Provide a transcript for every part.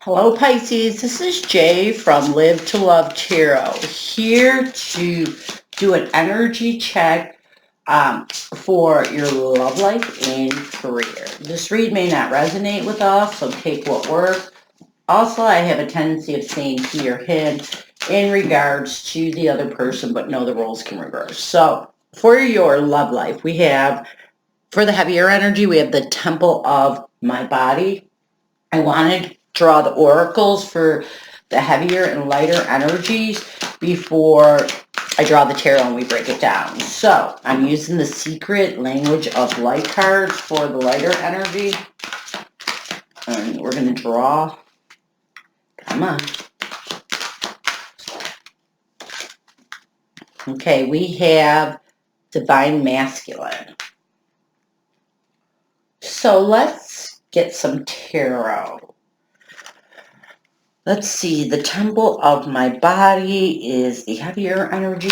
Hello Pisces, this is Jay from Live to Love Tarot, here to do an energy check for your love life and career. This read may not resonate with us, so take what works. Also, I have a tendency of saying he or him in regards to the other person, but no, the roles can reverse. So for your love life, we have, for the heavier energy, we have the Temple of My Body. I wanted to draw the oracles for the heavier and lighter energies before I draw the tarot and we break it down. So I'm using the Secret Language of Light cards for the lighter energy. And we're going to draw. Come on. Okay, we have Divine Masculine. So let's get some tarot. Let's see, the Temple of My Body is the heavier energy.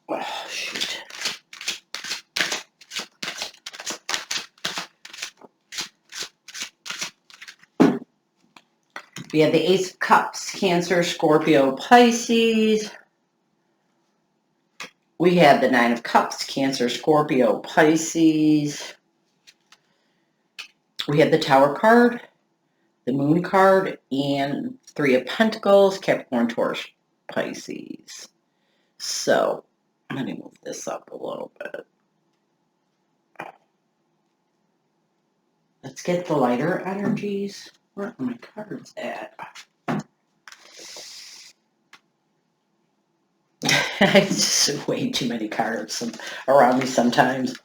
Oh, shoot. We have the Ace of Cups, Cancer, Scorpio, Pisces. We have the Nine of Cups, Cancer, Scorpio, Pisces. We have the Tower card, the Moon card, and Three of Pentacles, Capricorn, Taurus, Pisces. So, let me move this up a little bit. Let's get the lighter energies. Where are my cards at? It's just way too many cards around me sometimes.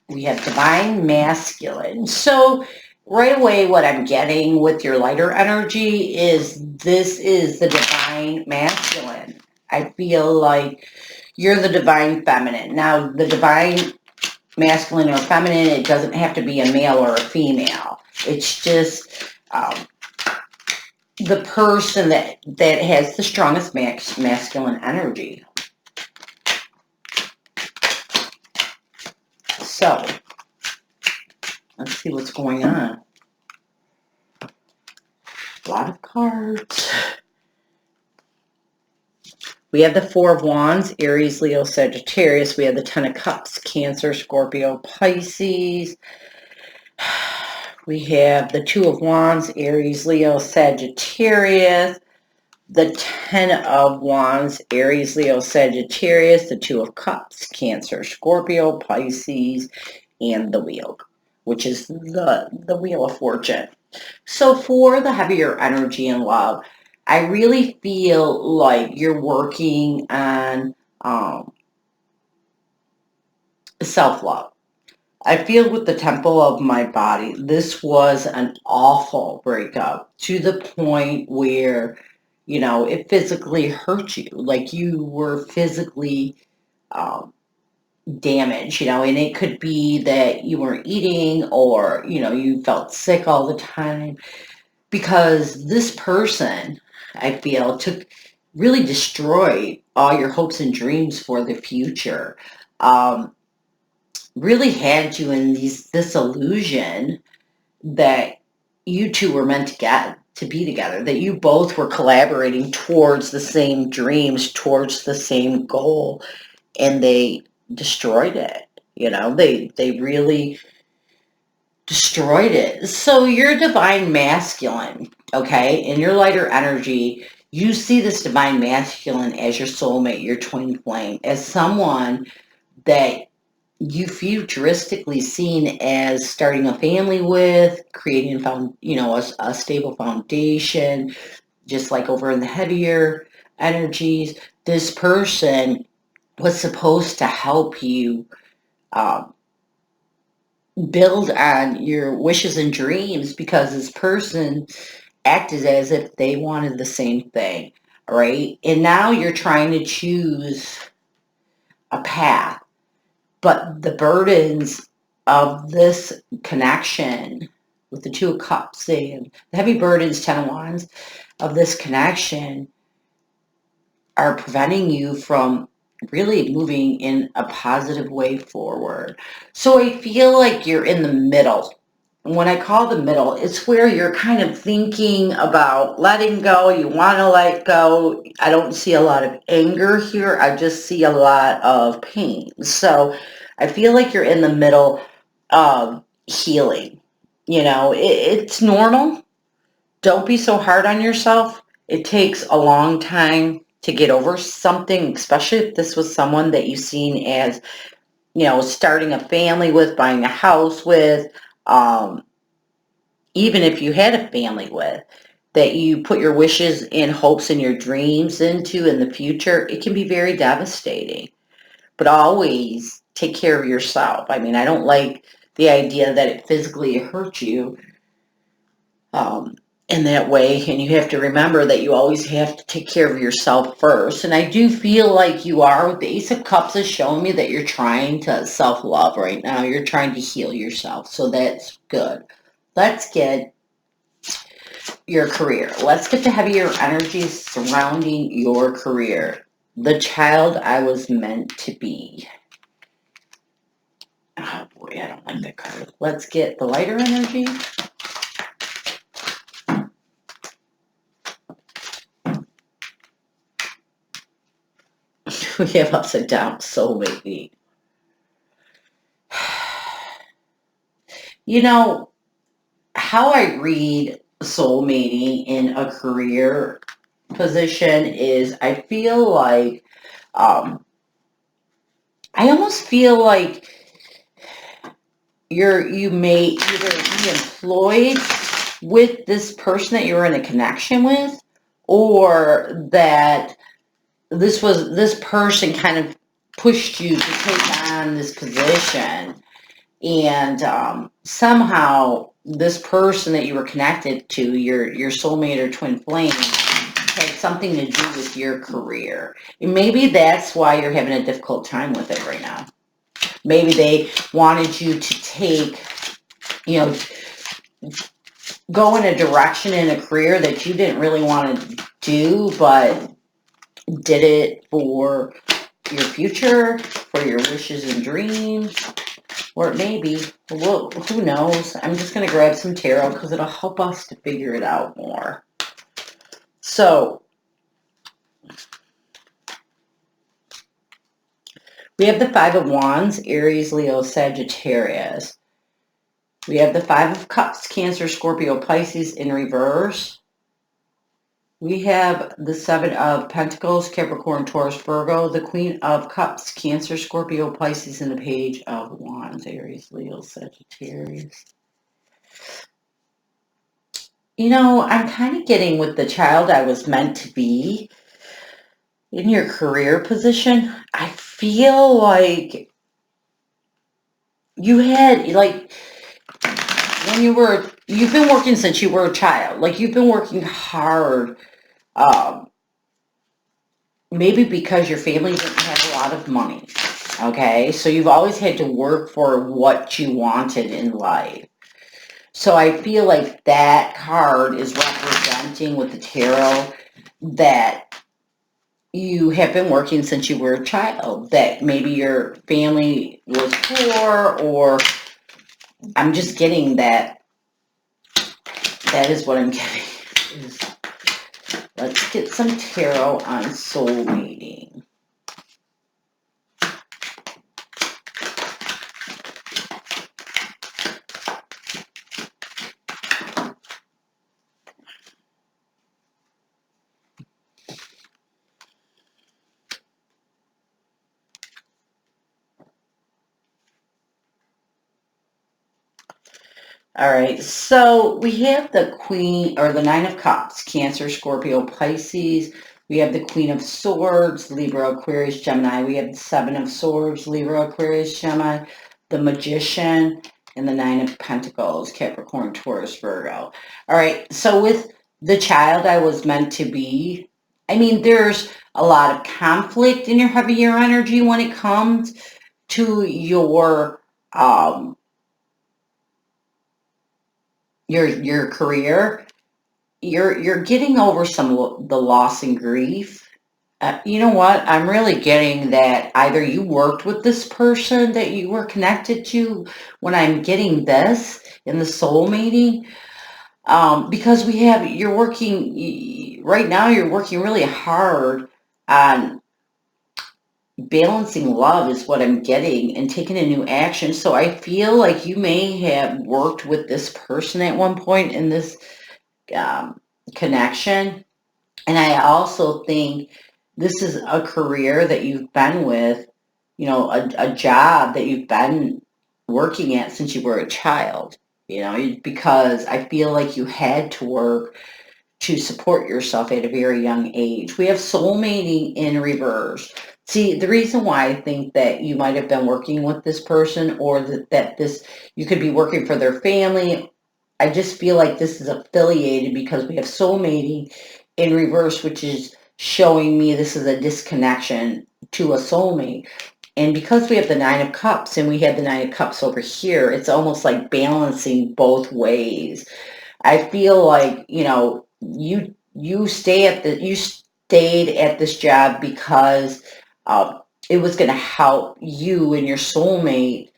We have Divine Masculine. So right away what I'm getting with your lighter energy is this is the Divine Masculine. I feel like you're the Divine Feminine. Now the Divine Masculine or Feminine, it doesn't have to be a male or a female. It's just the person that has the strongest masculine energy. So, let's see what's going on. A lot of cards. We have the Four of Wands, Aries, Leo, Sagittarius. We have the Ten of Cups, Cancer, Scorpio, Pisces. We have the Two of Wands, Aries, Leo, Sagittarius. The Ten of Wands, Aries, Leo, Sagittarius. The Two of Cups, Cancer, Scorpio, Pisces. And the Wheel, which is the Wheel of Fortune. So for the heavier energy in love, I really feel like you're working on self-love. I feel with the Temple of My Body, this was an awful breakup to the point where, you know, it physically hurt you. Like you were physically damaged, you know, and it could be that you weren't eating or, you know, you felt sick all the time because this person, I feel, really destroyed all your hopes and dreams for the future. Really had you in this illusion that you two were meant to be together, that you both were collaborating towards the same dreams, towards the same goal, and they destroyed it. You know, they really destroyed it. So you're Divine Masculine, okay? In your lighter energy, you see this Divine Masculine as your soulmate, your twin flame, as someone that you futuristically seen as starting a family with, creating a stable foundation, just like over in the heavier energies. This person was supposed to help you build on your wishes and dreams because this person acted as if they wanted the same thing, right? And now you're trying to choose a path, but the burdens of this connection with the Two of Cups and the heavy burdens, Ten of Wands of this connection are preventing you from really moving in a positive way forward. So I feel like you're in the middle. When I call the middle, it's where you're kind of thinking about letting go. You want to let go. I don't see a lot of anger here. I just see a lot of pain. So I feel like you're in the middle of healing. It's normal. Don't be so hard on yourself. It takes a long time to get over something, especially if this was someone that you've seen as, starting a family with, buying a house with, even if you had a family with, that you put your wishes and hopes and your dreams into in the future. It can be very devastating, but always take care of yourself. I mean, I don't like the idea that it physically hurts you in that way. And you have to remember that you always have to take care of yourself first. And I do feel like you are. The Ace of Cups is showing me that you're trying to self-love right now. You're trying to heal yourself. So that's good. Let's get your career. Let's get the heavier energies surrounding your career. The child I was meant to be. Oh boy, I don't like that card. Let's get the lighter energy. We have upside down soulmate. How I read soulmating in a career position is I feel like, I almost feel like you may either be employed with this person that you're in a connection with, or that this person kind of pushed you to take on this position, and somehow this person that you were connected to, your soulmate or twin flame, had something to do with your career. And maybe that's why you're having a difficult time with it right now. Maybe they wanted you to take, go in a direction in a career that you didn't really want to do, but did it for your future, for your wishes and dreams, or maybe, well, who knows? I'm just going to grab some tarot because it'll help us to figure it out more. So, we have the Five of Wands, Aries, Leo, Sagittarius. We have the Five of Cups, Cancer, Scorpio, Pisces in reverse. We have the Seven of Pentacles, Capricorn, Taurus, Virgo. The Queen of Cups, Cancer, Scorpio, Pisces, and the Page of Wands, Aries, Leo, Sagittarius. I'm kind of getting with the child I was meant to be in your career position. I feel like you had, like, you've been working since you were a child. Like, you've been working hard, maybe because your family didn't have a lot of money, okay? So you've always had to work for what you wanted in life. So I feel like that card is representing with the tarot that you have been working since you were a child, that maybe your family was poor, or I'm just getting that is what I'm getting. Let's get some tarot on soulmating. All right, so we have the Queen, or the Nine of Cups, Cancer, Scorpio, Pisces. We have the Queen of Swords, Libra, Aquarius, Gemini. We have the Seven of Swords, Libra, Aquarius, Gemini. The Magician, and the Nine of Pentacles, Capricorn, Taurus, Virgo. All right, so with the child I was meant to be, I mean, there's a lot of conflict in your heavier energy when it comes to your your career, you're getting over some the loss and grief. You know what? I'm really getting that either you worked with this person that you were connected to when I'm getting this in the soul meeting. Because you're working, right now you're working really hard on balancing love is what I'm getting and taking a new action. So I feel like you may have worked with this person at one point in this um, connection. And I also think this is a career that you've been with, a job that you've been working at since you were a child, because I feel like you had to work to support yourself at a very young age. We have soulmating in reverse. See, the reason why I think that you might have been working with this person or that this, you could be working for their family, I just feel like this is affiliated because we have soulmating in reverse, which is showing me this is a disconnection to a soulmate. And because we have the Nine of Cups and we have the Nine of Cups over here, it's almost like balancing both ways. I feel like, you stayed at this job because it was going to help you and your soulmate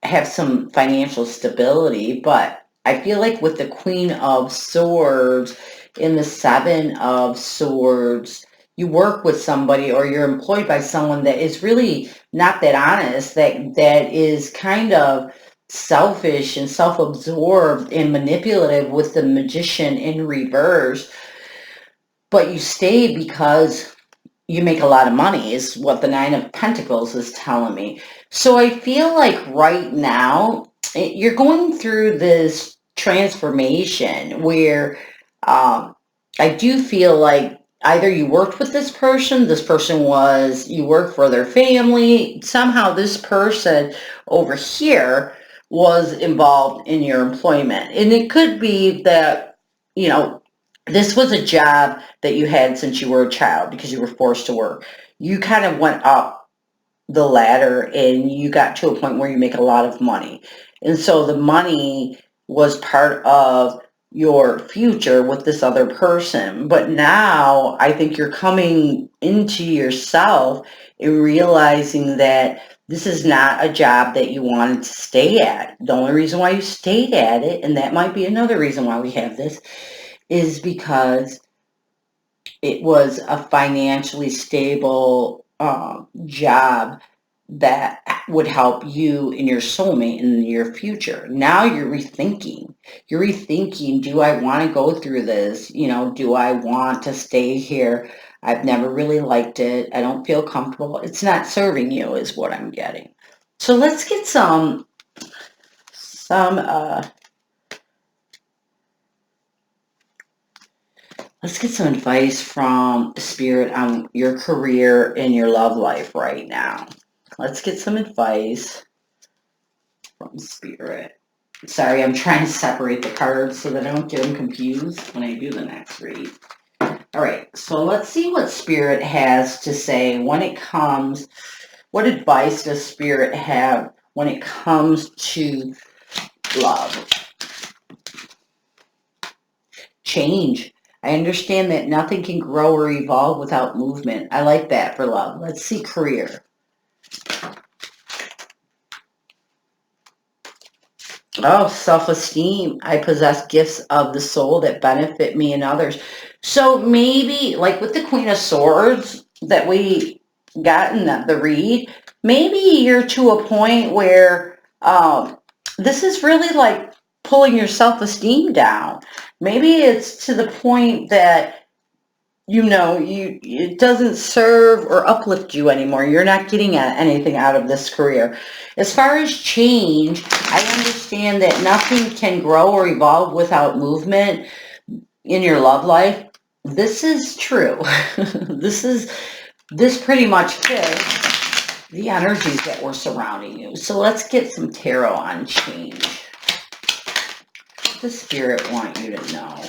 have some financial stability. But I feel like with the Queen of Swords and the Seven of Swords, you work with somebody or you're employed by someone that is really not that honest, that is kind of selfish and self-absorbed and manipulative with the Magician in reverse. But you stay because you make a lot of money is what the Nine of Pentacles is telling me. So I feel like right now you're going through this transformation where I do feel like either you worked with this person you worked for their family, somehow this person over here was involved in your employment. And it could be that, this was a job that you had since you were a child because you were forced to work. You kind of went up the ladder and you got to a point where you make a lot of money. And so the money was part of your future with this other person. But now I think you're coming into yourself and realizing that this is not a job that you wanted to stay at. The only reason why you stayed at it, and that might be another reason why we have this, is because it was a financially stable job that would help you and your soulmate in your future. Now you're rethinking. You're rethinking, do I want to go through this? Do I want to stay here? I've never really liked it. I don't feel comfortable. It's not serving you is what I'm getting. So let's get some let's get some advice from Spirit on your career and your love life right now. Let's get some advice from Spirit. Sorry, I'm trying to separate the cards so that I don't get them confused when I do the next read. All right, so let's see what Spirit has to say when it comes. What advice does Spirit have when it comes to love? Change. I understand that nothing can grow or evolve without movement. I like that for love. Let's see career. Oh, self-esteem. I possess gifts of the soul that benefit me and others. So maybe, like with the Queen of Swords that we got in the read, maybe you're to a point where this is really like pulling your self-esteem down. Maybe it's to the point that it doesn't serve or uplift you anymore. You're not getting anything out of this career. As far as change, I understand that nothing can grow or evolve without movement in your love life. This is true. This pretty much fits the energies that were surrounding you. So let's get some tarot on change. What does Spirit want you to know?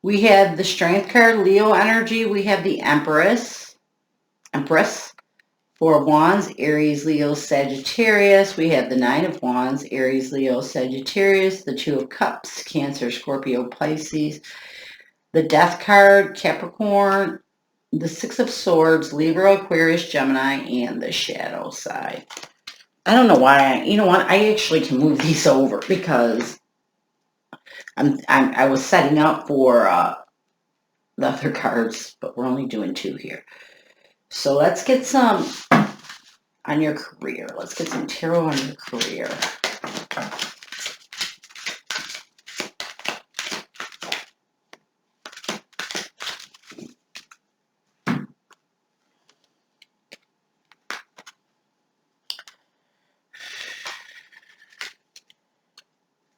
We have the Strength card, Leo energy. We have the Empress. Four of Wands, Aries, Leo, Sagittarius. We have the Nine of Wands, Aries, Leo, Sagittarius. The Two of Cups, Cancer, Scorpio, Pisces. The Death card, Capricorn. The Six of Swords, Libra, Aquarius, Gemini, and the Shadow side. I don't know why. You know what? I actually can move these over because I was setting up for the other cards, but we're only doing two here. So let's get some on your career. Let's get some tarot on your career.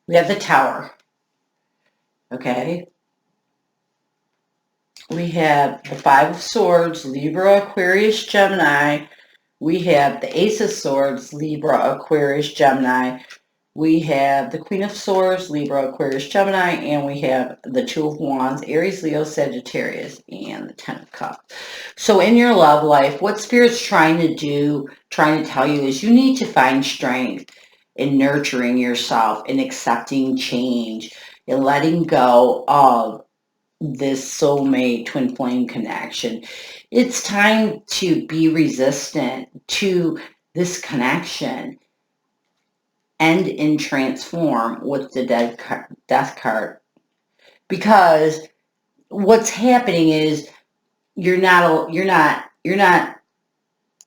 We have the Tower. Okay. We have the Five of Swords, Libra, Aquarius, Gemini. We have the Ace of Swords, Libra, Aquarius, Gemini. We have the Queen of Swords, Libra, Aquarius, Gemini, and we have the Two of Wands, Aries, Leo, Sagittarius, and the Ten of Cups. So in your love life, what Spirit's trying to do, trying to tell you is you need to find strength in nurturing yourself and accepting change and letting go of this soulmate twin flame connection. It's time to be resistant to this connection. End and transform with the death card, because what's happening is you're not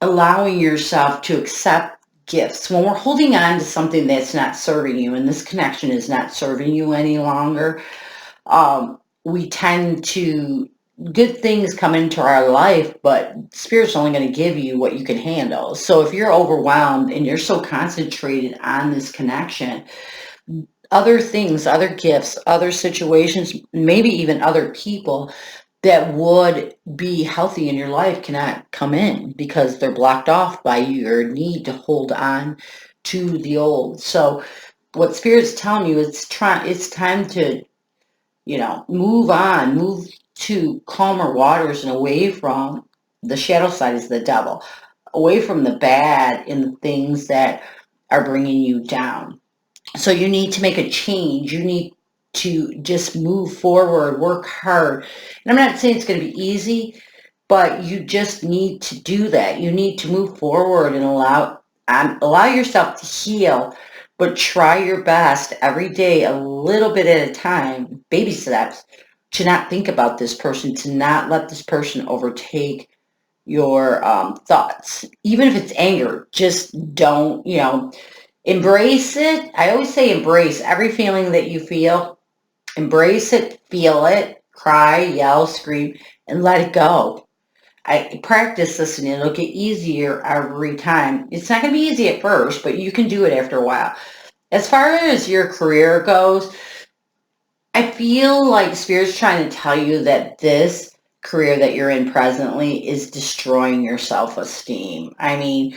allowing yourself to accept gifts. When we're holding on to something that's not serving you, and this connection is not serving you any longer, we tend to, good things come into our life, but Spirit's only going to give you what you can handle. So if you're overwhelmed and you're so concentrated on this connection, other things, other gifts, other situations, maybe even other people that would be healthy in your life cannot come in because they're blocked off by your need to hold on to the old. So what Spirit's telling you, it's time to, move on, move to calmer waters and away from the shadow side is the devil, away from the bad and the things that are bringing you down. So you need to make a change. You need to just move forward, work hard. And I'm not saying it's going to be easy, but you just need to do that. You need to move forward and allow yourself to heal, but try your best every day, a little bit at a time, baby steps, to not think about this person, to not let this person overtake your thoughts. Even if it's anger, just don't, embrace it. I always say embrace every feeling that you feel. Embrace it, feel it, cry, yell, scream, and let it go. I practice this and it'll get easier every time. It's not going to be easy at first, but you can do it after a while. As far as your career goes, I feel like Spirit's trying to tell you that this career that you're in presently is destroying your self-esteem. I mean,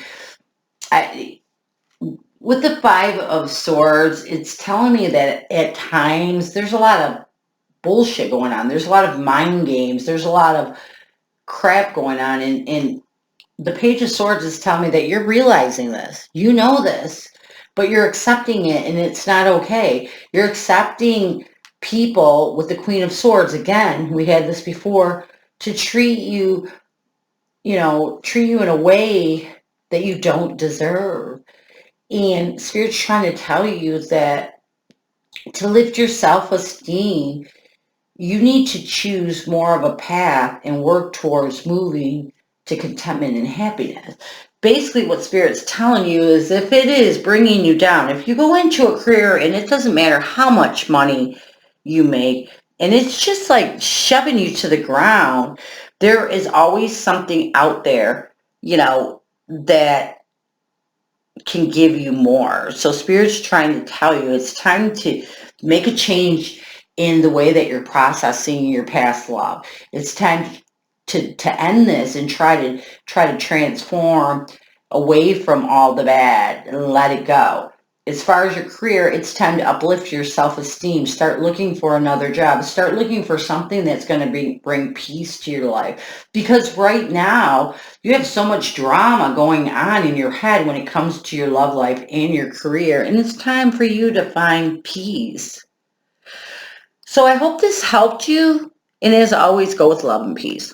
with the Five of Swords, it's telling me that at times there's a lot of bullshit going on. There's a lot of mind games. There's a lot of crap going on. And the Page of Swords is telling me that you're realizing this. You know this, but you're accepting it, and it's not okay. You're accepting people with the Queen of Swords, again, we had this before, to treat you in a way that you don't deserve. And Spirit's trying to tell you that to lift your self-esteem, you need to choose more of a path and work towards moving to contentment and happiness. Basically, what Spirit's telling you is if it is bringing you down, if you go into a career and it doesn't matter how much money you make, and it's just like shoving you to the ground, there is always something out there, that can give you more. So Spirit's trying to tell you it's time to make a change in the way that you're processing your past love. It's time to end this and try to transform away from all the bad and let it go. as far as your career, it's time to uplift your self-esteem. Start looking for another job. Start looking for something that's going to bring peace to your life. Because right now, you have so much drama going on in your head when it comes to your love life and your career. And it's time for you to find peace. So I hope this helped you. And as always, go with love and peace.